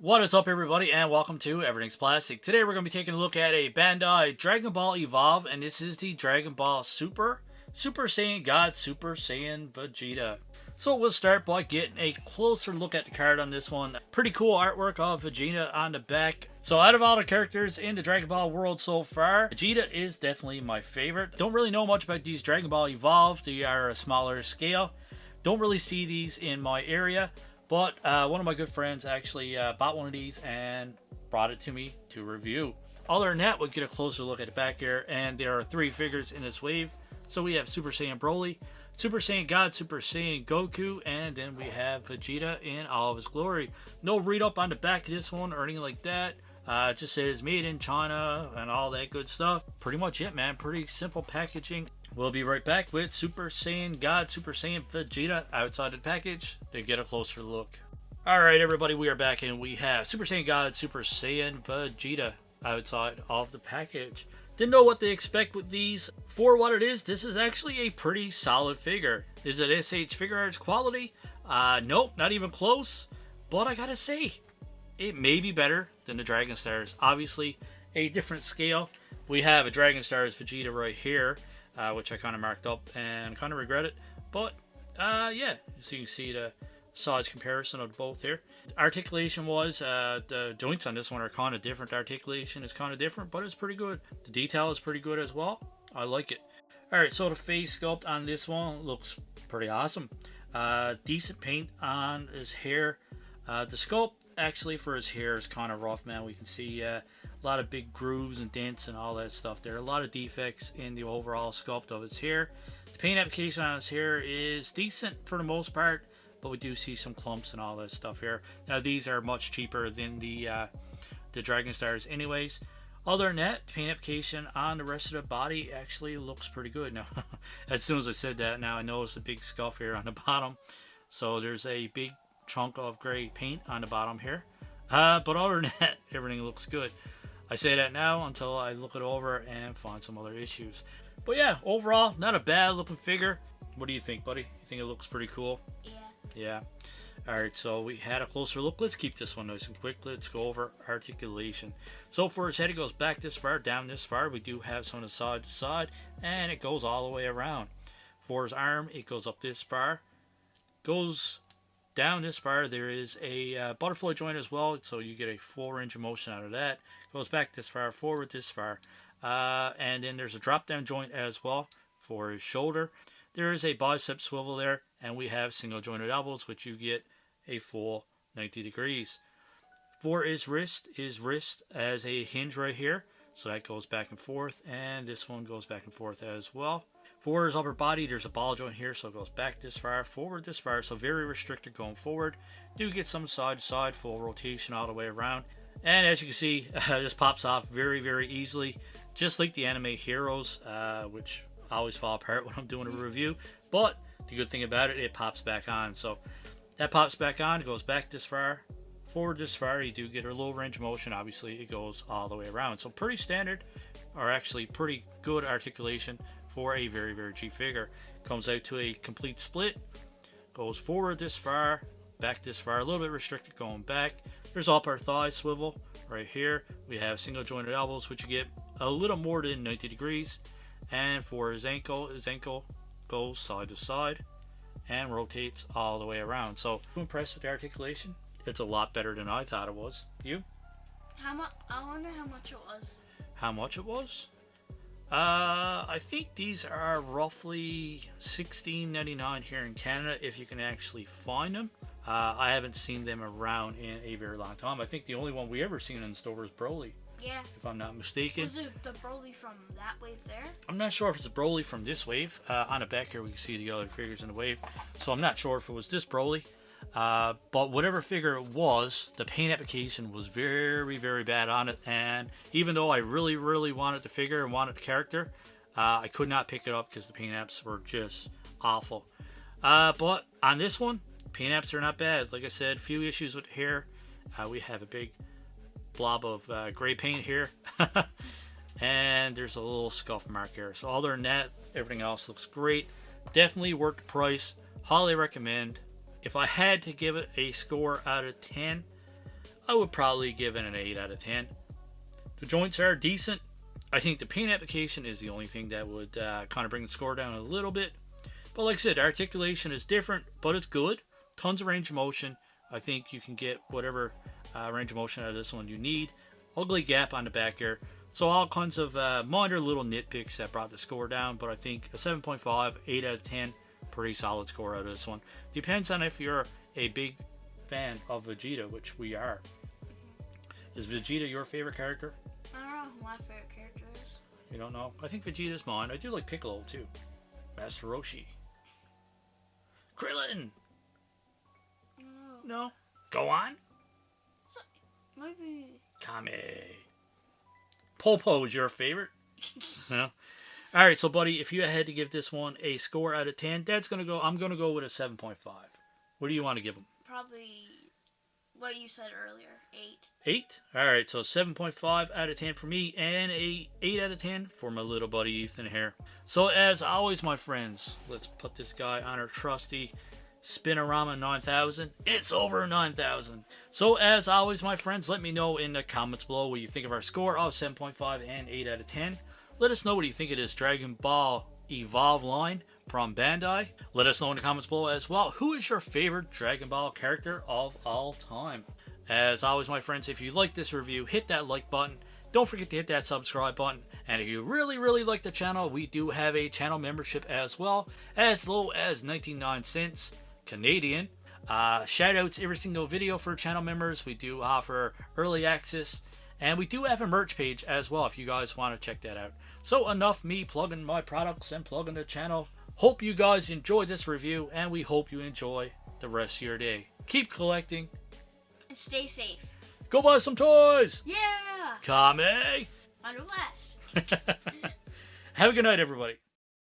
What is up, everybody, and welcome to Everything's Plastic. Today we're going to be taking a look at a Bandai Dragon Ball Evolve, and this is the Dragon Ball Super Saiyan God, Super Saiyan Vegeta. So we'll start by getting a closer look at the card on this one. Pretty cool artwork of Vegeta on the back. So out of all the characters in the Dragon Ball world so far, Vegeta is definitely my favorite. Don't really know much about these Dragon Ball Evolve. They are a smaller scale. Don't really see these in my area. But one of my good friends actually bought one of these and brought it to me to review. Other than that, we'll get a closer look at the back here. And there are 3 figures in this wave. So we have Super Saiyan Broly, Super Saiyan God, Super Saiyan Goku, and then we have Vegeta in all of his glory. No read up on the back of this one or anything like that. It just says made in China and all that good stuff. Pretty much it, man. Pretty simple packaging. We'll be right back with Super Saiyan God, Super Saiyan Vegeta outside the package to get a closer look. Alright, everybody, we are back and we have Super Saiyan God, Super Saiyan Vegeta outside of the package. Didn't know what to expect with these. For what it is, this is actually a pretty solid figure. Is it SH Figure Arts quality? Nope, not even close. But I gotta say, it may be better than the Dragon Stars. Obviously, a different scale. We have a Dragon Stars Vegeta right here, which I kind of marked up and kind of regret it. But, yeah, so you can see the size comparison of both here. Articulation-wise, the joints on this one are kind of different. The articulation is kind of different, but it's pretty good. The detail is pretty good as well. I like it. Alright, so the face sculpt on this one looks pretty awesome. Decent paint on his hair. The sculpt, actually, for his hair is kind of rough, man. We can see a lot of big grooves and dents and all that stuff. There are a lot of defects in the overall sculpt of his hair. The paint application on his hair is decent for the most part, but we do see some clumps and all that stuff here. Now, these are much cheaper than the Dragon Stars anyways. Other than that, paint application on the rest of the body actually looks pretty good. Now, as soon as I said that, now I notice a big scuff here on the bottom. So there's a big chunk of gray paint on the bottom here. But other than that, everything looks good. I say that now until I look it over and find some other issues. But yeah, overall, not a bad looking figure. What do you think, buddy? You think it looks pretty cool? Yeah. Alright, so we had a closer look. Let's keep this one nice and quick. Let's go over articulation. So for his head, it goes back this far, down this far. We do have some on the side to side, and it goes all the way around. For his arm, it goes up this far, goes down this far. There is a butterfly joint as well, so you get a full range of motion out of that. Goes back this far, forward this far, and then there's a drop down joint as well for his shoulder. There is a bicep swivel there, and we have single jointed elbows, which you get a full 90 degrees. For his wrist as a hinge right here, so that goes back and forth, and this one goes back and forth as well. For his upper body, there's a ball joint here, so it goes back this far, forward this far, so very restricted going forward. Do get some side to side, full rotation all the way around. And as you can see, this pops off very, very easily, just like the anime heroes, which always fall apart when I'm doing a review. But the good thing about it, it pops back on. So that pops back on, it goes back this far, forward this far. You do get a low range of motion. Obviously, it goes all the way around. So pretty standard, or actually pretty good articulation for a very, very cheap figure. Comes out to a complete split. Goes forward this far, back this far. A little bit restricted going back. There's upper thigh swivel right here. We have single jointed elbows, which you get a little more than 90 degrees. And for his ankle goes side to side and rotates all the way around. So, I'm impressed with the articulation. It's a lot better than I thought it was. You? I wonder how much it was. How much it was? I think these are roughly $16.99 here in Canada, if you can actually find them. I haven't seen them around in a very long time. I think the only one we ever seen in the store was Broly. Yeah. If I'm not mistaken. Was it the Broly from that wave there? I'm not sure if it's a Broly from this wave. On the back here we can see the other figures in the wave. So I'm not sure if it was this Broly. But whatever figure it was, the paint application was very, very bad on it. And even though I really, really wanted the figure and wanted the character, I could not pick it up because the paint apps were just awful. But on this one, paint apps are not bad. Like I said, few issues with hair. We have a big blob of gray paint here. And there's a little scuff mark here. So other than that, everything else looks great. Definitely worth the price. Highly recommend. If I had to give it a score out of 10, I would probably give it an 8 out of 10. The joints are decent. I think the paint application is the only thing that would kind of bring the score down a little bit. But like I said, articulation is different, but it's good. Tons of range of motion. I think you can get whatever range of motion out of this one you need. Ugly gap on the back here. So all kinds of minor little nitpicks that brought the score down. But I think a 7.5, 8 out of 10, pretty solid score out of this one. Depends on if you're a big fan of Vegeta, which we are. Is Vegeta your favorite character? I don't know who my favorite character is. You don't know? I think Vegeta's mine. I do like Piccolo too. Master Roshi. Krillin! No. Go on. Maybe. Kame. Popo is your favorite? No. Alright, so buddy, if you had to give this one a score out of 10, I'm gonna go with a 7.5. What do you want to give him? Probably what you said earlier, 8. 8? Alright, so 7.5 out of 10 for me, and a 8 out of 10 for my little buddy Ethan here. So as always, my friends, let's put this guy on our trusty Spinorama 9000. It's over 9,000. So as always, my friends, let me know in the comments below what you think of our score of 7.5 and 8 out of 10. Let us know what you think of this Dragon Ball Evolve line from Bandai. Let us know in the comments below as well, who is your favorite Dragon Ball character of all time? As always, my friends, if you like this review, hit that like button. Don't forget to hit that subscribe button. And if you really like the channel, we do have a channel membership as well, as low as 99 cents Canadian. Shout outs every single video for channel members. We do offer early access, and we do have a merch page as well if you guys want to check that out. So enough me plugging my products and plugging the channel. Hope you guys enjoyed this review, and we hope you enjoy the rest of your day. Keep collecting And stay safe. Go buy some toys. Yeah. Kame. On the west. Have a good night, everybody.